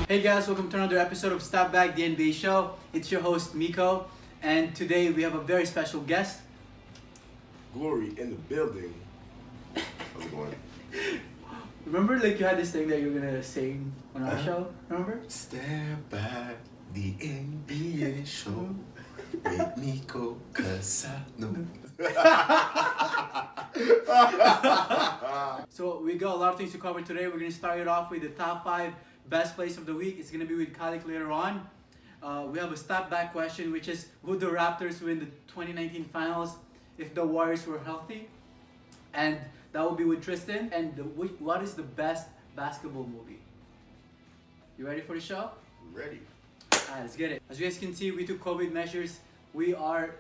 Hey guys, welcome to another episode of Stepback, the NBA show. It's your host Miko, and today we have a very special guest. Glory in the building. How's it going? Remember, like, you had this thing that you were gonna sing on our show? Remember? Stepback, the NBA show with Miko, 'cause I know. So we got a lot of things to cover today. We're gonna start it off with the top 5 best plays of the week. It's gonna be with Khaaliq later on. We have a step back question, which is, would the Raptors win the 2019 finals if the Warriors were healthy? And that will be with Tristan. And what is the best basketball movie? You ready for the show? Ready. Alright, let's get it. As you guys can see, we took COVID measures. We are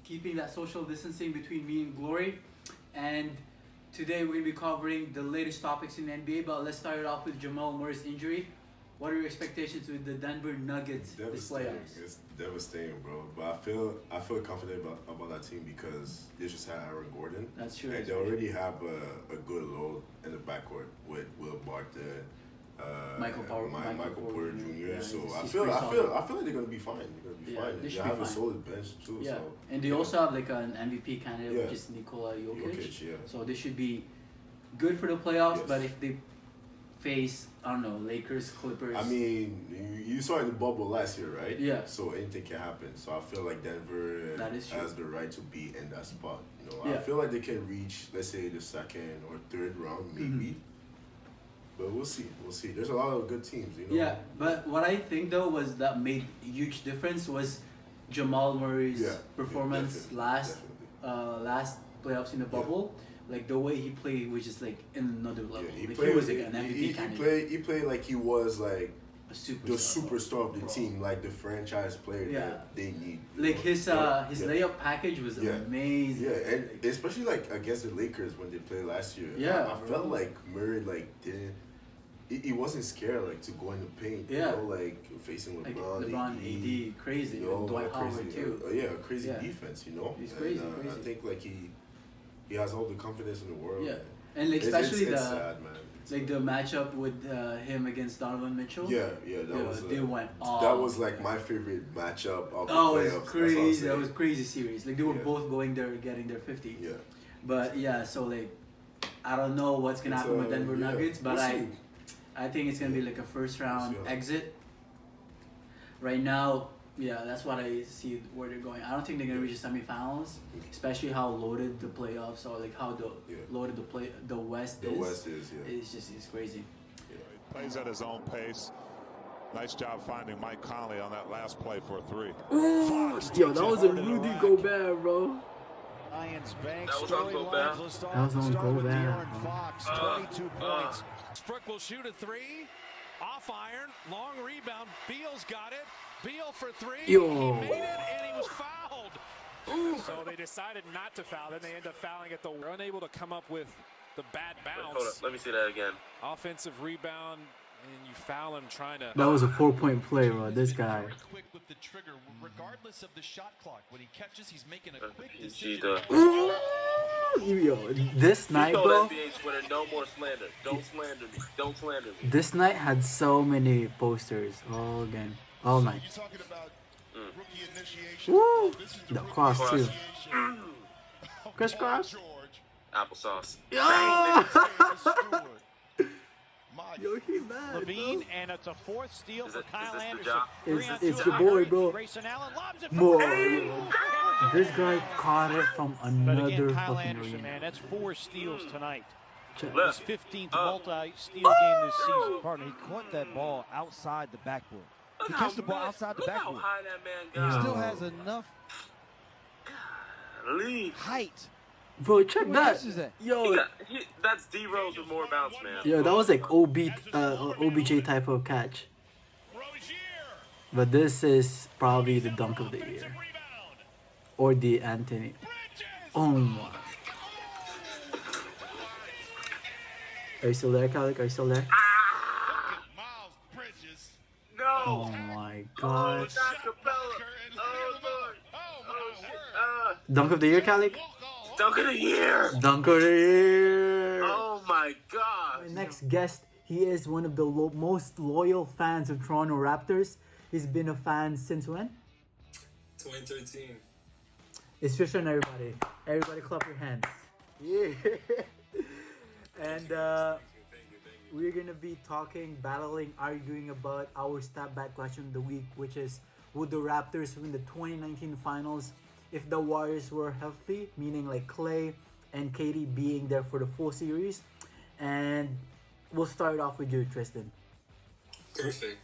keeping that social distancing between me and Glory. And today we're going to be covering the latest topics in the NBA, but let's start it off with Jamal Murray's injury. What are your expectations with the Denver Nuggets this playoffs? It's devastating, bro. But I feel confident about that team because they just had Aaron Gordon. That's true. And they already have a good load in the backcourt with Will Barton, Michael Porter Jr. Yeah, so he's I feel like they're gonna be fine. They should have be a fine. solid bench too. Yeah, So, and they also have like an MVP candidate, which is Nikola Jokic. Yeah. So they should be good for the playoffs. Yes. But if they face, I don't know, Lakers, Clippers. I mean, you saw it in the bubble last year, right? Yeah. So anything can happen. So I feel like Denver has the right to be in that spot. You know, Yeah. I feel like they can reach, let's say, the second or third round, maybe. But we'll see. There's a lot of good teams, you know. Yeah, but what I think though was that made huge difference was Jamal Murray's performance last playoffs in the bubble. Like the way he played was just like in another level. Yeah, he was like an MVP candidate. He played like he was like A superstar. the superstar of the team, like the franchise player that they need. Like his layup package was amazing. Yeah, and especially like against the Lakers when they played last year. Yeah, I felt like Murray like didn't. He wasn't scared like to go in the paint. Yeah. You know, like facing LeBron, AD, crazy. You know, Dwight Howard too. Crazy defense. You know, He's crazy. I think like he has all the confidence in the world. Yeah, and like, especially it's sad, man. Like the matchup with him against Donovan Mitchell. Yeah, they went off. That was like my favorite matchup of the Oh, playoffs. it was crazy. That was crazy series. Like they were both going there, getting their 50. Yeah. But yeah, so like I don't know what's gonna happen with Denver Nuggets, but I think it's gonna be like a first round exit. Right now, yeah, that's what I see where they're going. I don't think they're gonna reach the semifinals, especially how loaded the playoffs are, like how loaded the West is. The West is, It's crazy. Yeah, he plays at his own pace. Nice job finding Mike Conley on that last play for a 3. Ooh, yo, that was a Rudy Gobert, bro. That was on Gobert. That was on Gobert. Fox, 22 points. Brook will shoot a 3. Off iron. Long rebound. Beal's got it. Beal for 3. Yo. He made it and he was fouled. So they decided not to foul. Then they end up fouling at the. They're unable to come up with the bad bounce. Hold up. Let me see that again. Offensive rebound, and you foul him trying to. That was a 4-point play, bro. This guy. Quick with the trigger, regardless of the shot clock. When he catches, he's making a quick You decision. see Yo, this night, bro. NBA Twitter, no more slander. Don't slander me. Don't slander me. This night had so many posters all game, all night. You're talking about rookie initiation. Woo! This is The rookie cross too. initiation. Chris Cross. George. Applesauce. Yo, Stewart. My yo, he mad, Levine, bro. and it's a fourth steal Is for it- Kyle is this the Anderson. job? 3 on 2 It's on your boy, Murray. bro. Grayson Allen lobs it for Boy, Murray. this guy caught it from But another again, Kyle fucking Anderson, arena. man, that's 4 steals tonight. Check. His 15th multi-steal game this season. Partner, he caught that ball outside the backboard. Look He how catch the ball mad- outside the look how backboard. high that man He got. still has enough Lead. height. Bro, check What that. else is that? Yo, That's D Rose with more bounce, man. yo, that was like OBJ type of catch. But this is probably the dunk of the year. Or the Anthony. Oh my. Are you still there, Khaaliq? Are you still there? Miles Bridges. No. Oh my Oh, gosh. not Capella. Oh, Lord. Oh, shit. Dunk of the year, Khaaliq? Dunk of the year. Dunk of the year. Oh, my God. My next guest, He is one of the most loyal fans of Toronto Raptors. He's been a fan since when? 2013. It's Tristan, everybody. Everybody clap your hands. Yeah. And Thank you. we're going to be talking, battling, arguing about our Stepback question of the week, which is, would the Raptors win the 2019 finals if the Warriors were healthy, meaning like Klay and KD being there for the full series? And we'll start off with you, Tristan. Perfect.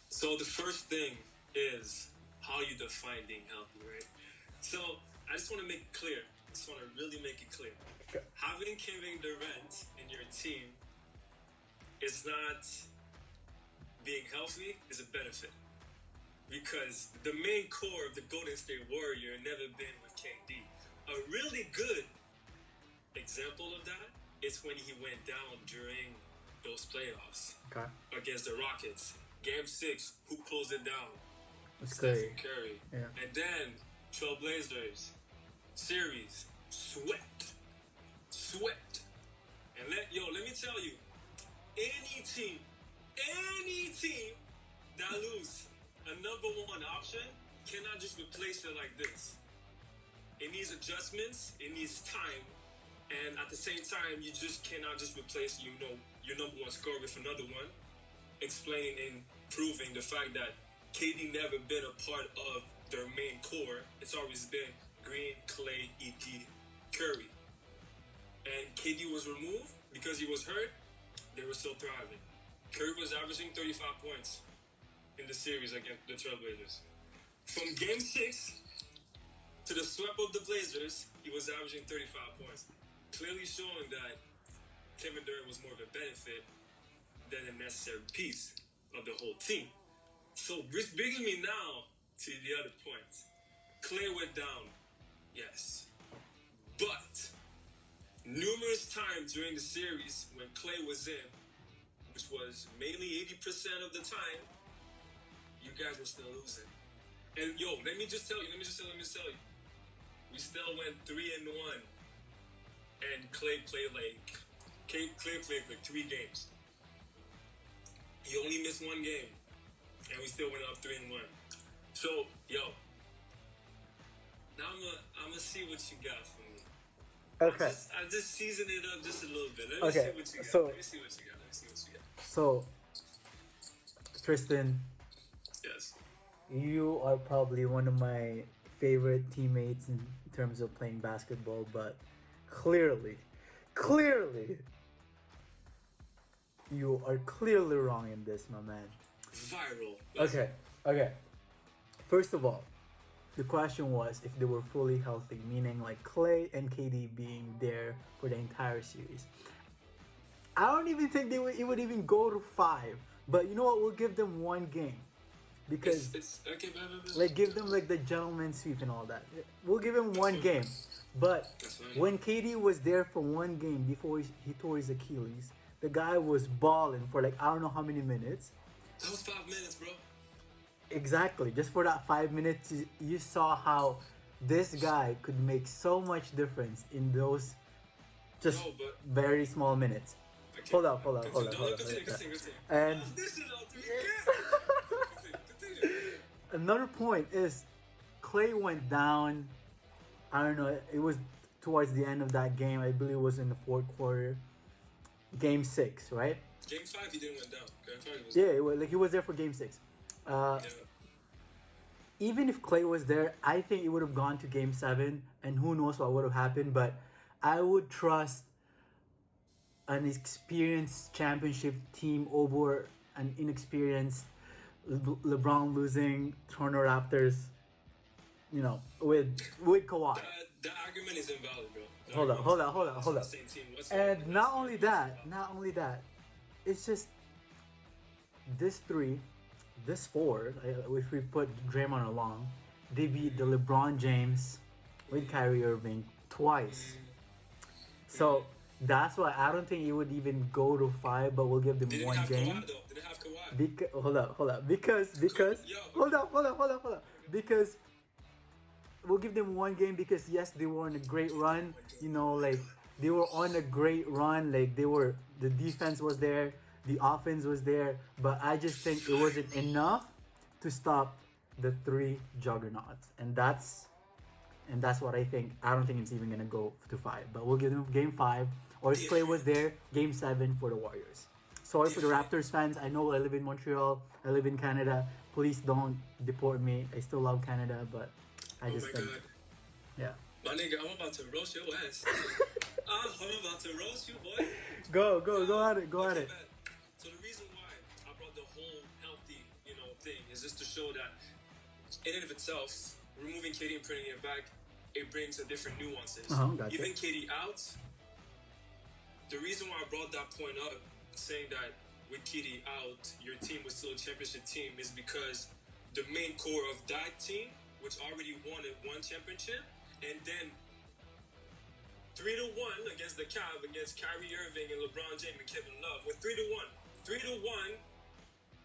So the first thing is how you define being healthy, right? So I just want to make it clear. I just want to really make it clear. Having Kevin Durant in your team is not being healthy, is a benefit. Because the main core of the Golden State Warrior never been with KD. A really good example of that is when he went down during those playoffs against the Rockets. Game 6, who closed it down? Stephen Curry. Yeah. And then Trailblazers series swept. And let me tell you, any team that lose a number one option cannot just replace it like this. It needs adjustments, it needs time, and at the same time, you just cannot just replace your number one scorer with another one, explaining and proving the fact that KD never been a part of their main core. It's always been Green, Klay, ED, Curry. And KD was removed because he was hurt. They were still thriving. Curry was averaging 35 points in the series against the Trailblazers. From Game 6 to the sweep of the Blazers, he was averaging 35 points. Clearly showing that Kevin Durant was more of a benefit than a necessary piece of the whole team. So this brings me now to the other point. Klay went down, yes. But numerous times during the series when Klay was in, which was mainly 80% of the time, you guys were still losing. And let me just tell you. We still went 3-1. And Klay played like 3 games. He only missed 1 game. And we still went up 3-1. So, now I'm gonna see what you got for me. Okay. I just season it up just a little bit. Let me see what you got. Let me see what you got. So, Tristan, Yes. you are probably one of my favorite teammates in terms of playing basketball, but clearly, you are clearly wrong in this, my man. Viral. Okay. First of all, the question was if they were fully healthy, meaning like Klay and KD being there for the entire series. I don't even think it would even go to 5. But you know what? We'll give them 1 game. Because it's okay, like give them like the gentleman's sweep and all that. We'll give him 1 game. But when KD was there for 1 game before he tore his Achilles, the guy was balling for like I don't know how many minutes. That was 5 minutes, bro. Exactly. Just for that 5 minutes, you saw how this guy could make so much difference in those just very small minutes. Hold up. And another point is Klay went down. I don't know. It was towards the end of that game. I believe it was in the 4th quarter. Game 6, right? Game 5, he didn't went down. Game 5 was he was there for Game 6. Even if Klay was there, I think it would have gone to Game 7, and who knows what would have happened. But I would trust an experienced championship team over an inexperienced LeBron losing Toronto Raptors. With Kawhi. The argument is invalid, bro. Hold up. And not only that, it's just this 4, if we put Draymond along, they beat the LeBron James with Kyrie Irving twice. So that's why I don't think it would even go to 5, but we'll give them 1 game. Did they have Kawhi? Hold up. Because we'll give them 1 game because yes, they were on a great run. They were on a great run. Like the defense was there. The offense was there, but I just think it wasn't enough to stop the three juggernauts, and that's what I think. I don't think it's even gonna go to 5, but we'll give them Game 5. Or if Clay was there, Game 7 for the Warriors. Sorry for the Raptors fans. I know I live in Montreal. I live in Canada. Please don't deport me. I still love Canada, but I just think, yeah. My nigga, I'm about to roast your ass. I'm about to roast you, boy. Go at it. Man. So the reason why I brought the whole healthy, thing is just to show that in and of itself, removing KD and putting it back, it brings a different nuances. Gotcha. Even KD out, the reason why I brought that point up, saying that with KD out, your team was still a championship team, is because the main core of that team, which already won one championship, and then 3-1 against the Cavs, against Kyrie Irving and LeBron James and Kevin Love, with 3-1. 3-1,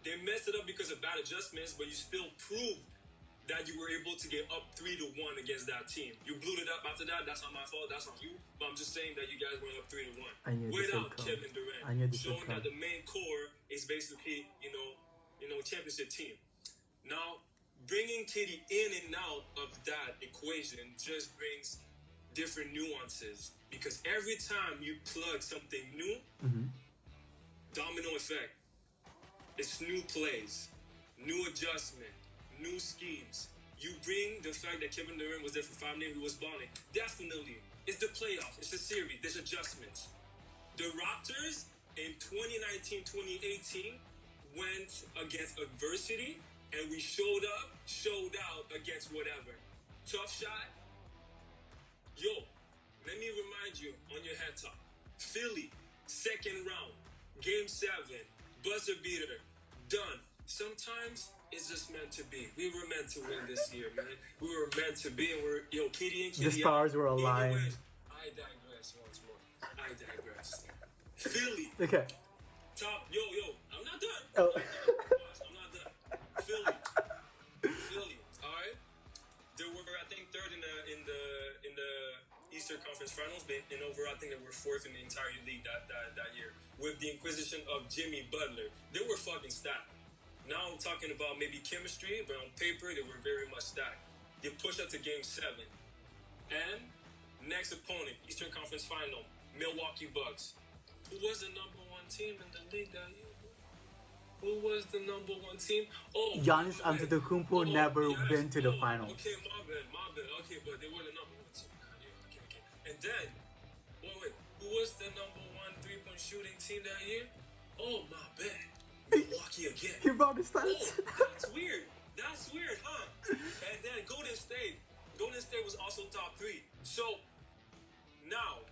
they messed it up because of bad adjustments, but you still proved that you were able to get up 3-1 against that team. You blew it up after that. That's not my fault. That's on you. But I'm just saying that you guys went up 3-1 without Kevin Durant, showing that the main core is basically championship team. Now, bringing KD in and out of that equation just brings different nuances, because every time you plug something new, domino effect. It's new plays, new adjustment, new schemes. You bring the fact that Kevin Durant was there for 5 minutes, he was balling. Definitely. It's the playoffs. It's a series. There's adjustments. The Raptors in 2019-2018 went against adversity, and we showed out against whatever. Tough shot. Yo, let me remind you on your head top. Philly, second round, Game 7, buzzer beater, done. Sometimes it's just meant to be. We were meant to win this year, man. We were meant to be, and KD and KD. The stars were aligned. Anyways, I digress once more. I digress. Philly. Okay. Top. Yo. I'm not done. Oh. I'm not done. Philly. All right. They were, I think, third in the Eastern Conference Finals, but in overall, I think they were fourth in the entire league that year. With the acquisition of Jimmy Butler, they were fucking stacked. Now I'm talking about maybe chemistry, but on paper, they were very much stacked. They pushed up to Game 7. And next opponent, Eastern Conference Final, Milwaukee Bucks. Who was the number 1 team in the league that year? Who was the number 1 team? Oh, Giannis Antetokounmpo never been to the finals. Okay, my bad. Okay, but they were the number 1 team. Okay. And then, wait, who was the number 1 3-point shooting team that year? Oh, my bad. Milwaukee again. He brought the stats. Oh, that's weird, huh? And then Golden State was also top 3. So now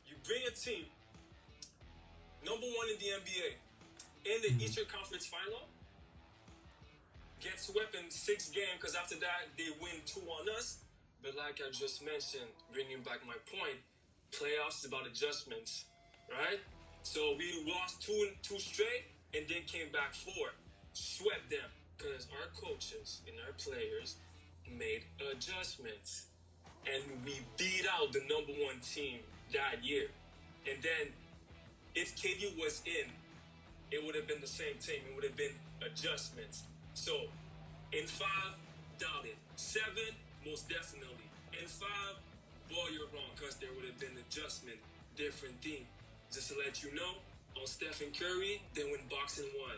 you bring a team number 1 in the NBA in the Eastern Conference Final, get swept in 6 games because after that they win 2 on us. But like I just mentioned, bringing back my point, playoffs is about adjustments, right? So we lost 2 straight and then came back 4, swept them because our coaches and our players made adjustments, and we beat out the number 1 team that year. And then if KD was in, it would have been the same team. It would have been adjustments. So in 5, doubted. 7, most definitely. In 5, boy, you're wrong, because there would have been adjustment, different thing. Just to let you know, on Stephen Curry, they went boxing 1.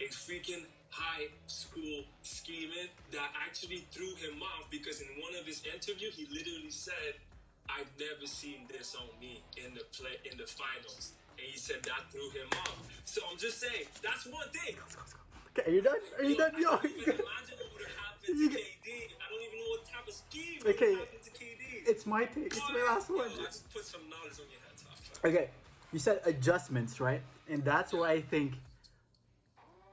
A freaking high school scheming that actually threw him off, because in one of his interviews, he literally said, "I've never seen this on me in the finals." And he said that threw him off. So I'm just saying, that's one thing. Okay, are you done? Are you done? I don't even imagine what would have happened to KD. I don't even know what type of scheme would have happened to KD. It's my take. It's my last one. I just put some knowledge on your head, Top. Okay, you said adjustments, right? And that's where I think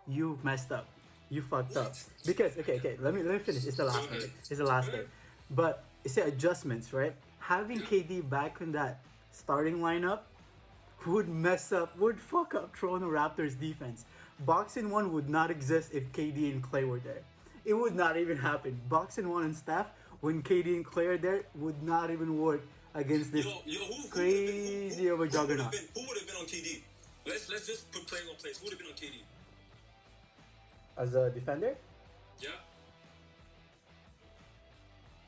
you messed up. You fucked up. Because, okay, let me finish. It's the last one. It's the last thing. But you said adjustments, right? Having KD back in that starting lineup would fuck up Toronto Raptors defense. Boxing 1 would not exist if KD and Clay were there. It would not even happen. Boxing 1 and Steph, when KD and Clay are there, would not even work against this crazy of a juggernaut. Who would have been on KD? Let's just put playing on place. Who would have been on KD? As a defender, Yeah,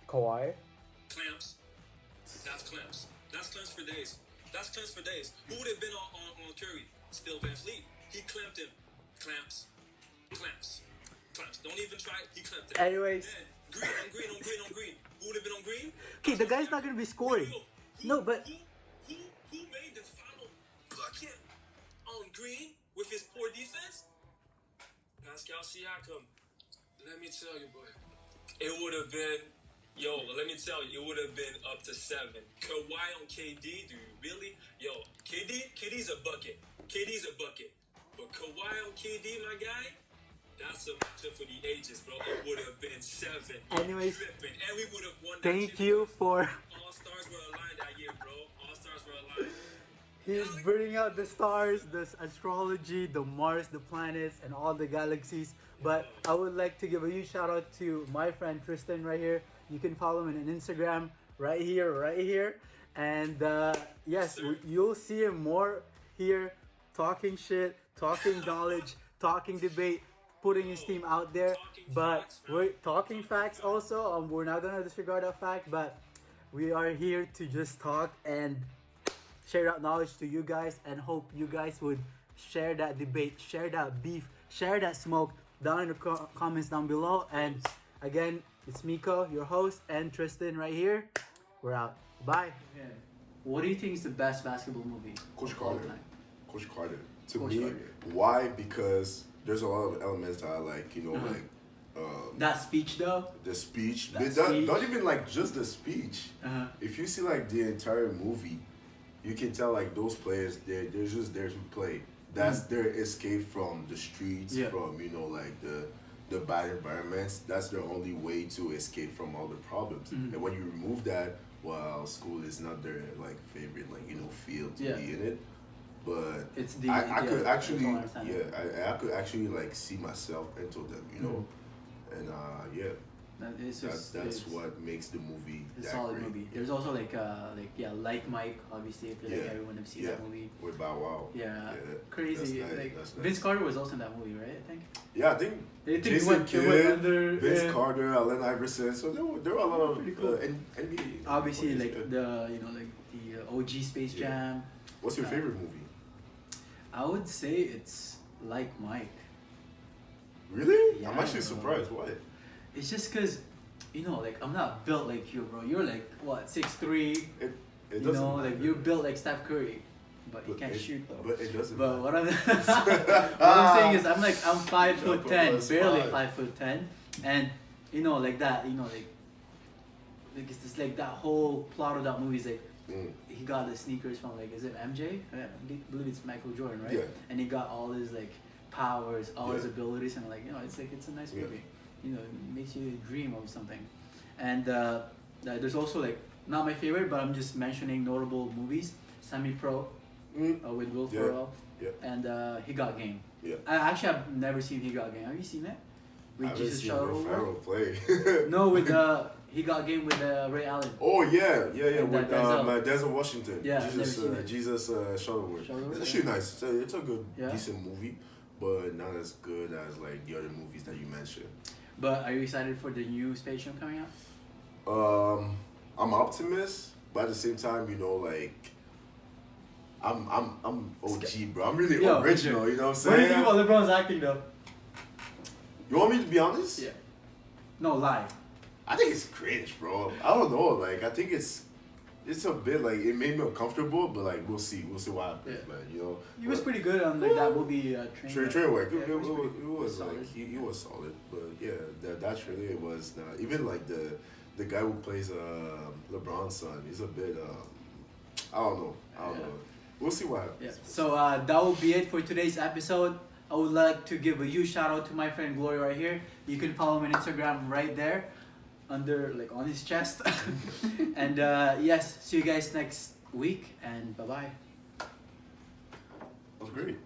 Kawhi. clamps. That's clamps. That's clamps for days. That's clamps for days. Who would have been on Curry? Still Van Fleet. He clamped him. Clamps. Clamps. Clamps. Don't even try it. He clamped him. Anyways. Man, green on green. Who would have been on green? Okay, the guy's not gonna be scoring. No, but Who made the final bucket on green with his poor defense? Pascal Siakam. Let me tell you, boy. It would have been, let me tell you, it would have been up to 7. Kawhi on KD, do you really? KD's a bucket. KD's a bucket. But Kawhi on KD, my guy, that's a matchup for the ages, bro. It would have been 7. Anyways, Tripping. And we would have won that thank you for. All-Stars were aligned that year, bro. All-Stars were aligned. He's bringing out the stars, the astrology, the Mars, the planets, and all the galaxies. But I would like to give a huge shout out to my friend Tristan right here. You can follow him on Instagram right here. And yes, you'll see him more here, talking shit, talking knowledge, talking debate, putting his team out there. But we're talking facts also. We're not gonna disregard that fact, but we are here to just talk and share that knowledge to you guys, and hope you guys would share that debate, share that beef, share that smoke down in the comments down below. And again, it's Miko, your host, and Tristan right here. We're out. Bye. What do you think is the best basketball movie? Coach of all Carter. time? Coach Carter. To Coach me, Carter. why? Because there's a lot of elements that I like. That speech though. The speech. That Not speech. even like just the speech. If you see like the entire movie, you can tell like those players they're just there to play. That's their escape from the streets, from like the bad environments. That's their only way to escape from all the problems. And when you remove that, well, school is not their like favorite field to be in it. But It's the I could actually I I could actually like see myself into them, and that's what makes the movie It's a that solid great. movie. There's also like Mike, obviously. I feel like everyone has seen that movie. With Bow Wow. Yeah, crazy. That's nice, Like that's nice. Vince Carter was also in that movie, right? I think. Yeah, I think They think Jason they went Kidd, under, Vince Carter, Allen Iverson. So there were a lot of Pretty cool. NBA. Obviously, players, like yeah. the OG Space Yeah. Jam. What's your favorite movie? I would say it's like Mike. Really? Yeah, I'm actually bro. surprised. Why? It's just cause, like I'm not built like you, bro. You're like what 6'3". It You doesn't know, matter. like you're built like Steph Curry, but you But can't it- shoot though. But it doesn't But matter. what I'm saying is I'm 5'10", Jump on the barely spot. 5'10", and like that, like it's just like that whole plot of that movie is like he got the sneakers from is it MJ? Yeah, I believe it's Michael Jordan, right? Yeah. And he got all his powers, all his Yeah. abilities, and it's a nice Yeah. movie. It makes you dream of something. And there's also not my favorite, but I'm just mentioning notable movies. Semi-Pro with Will Yeah. Ferrell, Yeah. and He Got Game. Yeah. I actually have never seen He Got Game. Have you seen it? With I haven't Jesus seen Will Shuttleworth? Ferrell play. No, with He Got Game with Ray Allen. Oh yeah. And With Denzel. Denzel Washington. Yeah, I've never Jesus, seen it. Jesus Shuttleworth. Shuttleworth, It's actually nice. It's a good, Yeah. decent movie, but not as good as the other movies that you mentioned. But are you excited for the new Space Jam coming out? I'm an optimist, but at the same time, I'm OG, bro. I'm really Yo, original. sure. You know what I'm What do you saying? think about LeBron's acting though? You want me to be honest? Yeah. No, live. I think it's cringe, bro. I don't know. I think it's a bit it made me uncomfortable, but we'll see what happens, Yeah. man. He was pretty good on that movie Train work. Yeah, It was solid. he was solid, but yeah, that trailer was even the guy who plays LeBron's son. He's a bit I don't know. We'll see what happens. Yeah. So that will be it for today's episode. I would like to give a huge shout out to my friend Glory right here. You can follow him on Instagram right there, under on his chest. And yes, see you guys next week, and bye bye. That was great.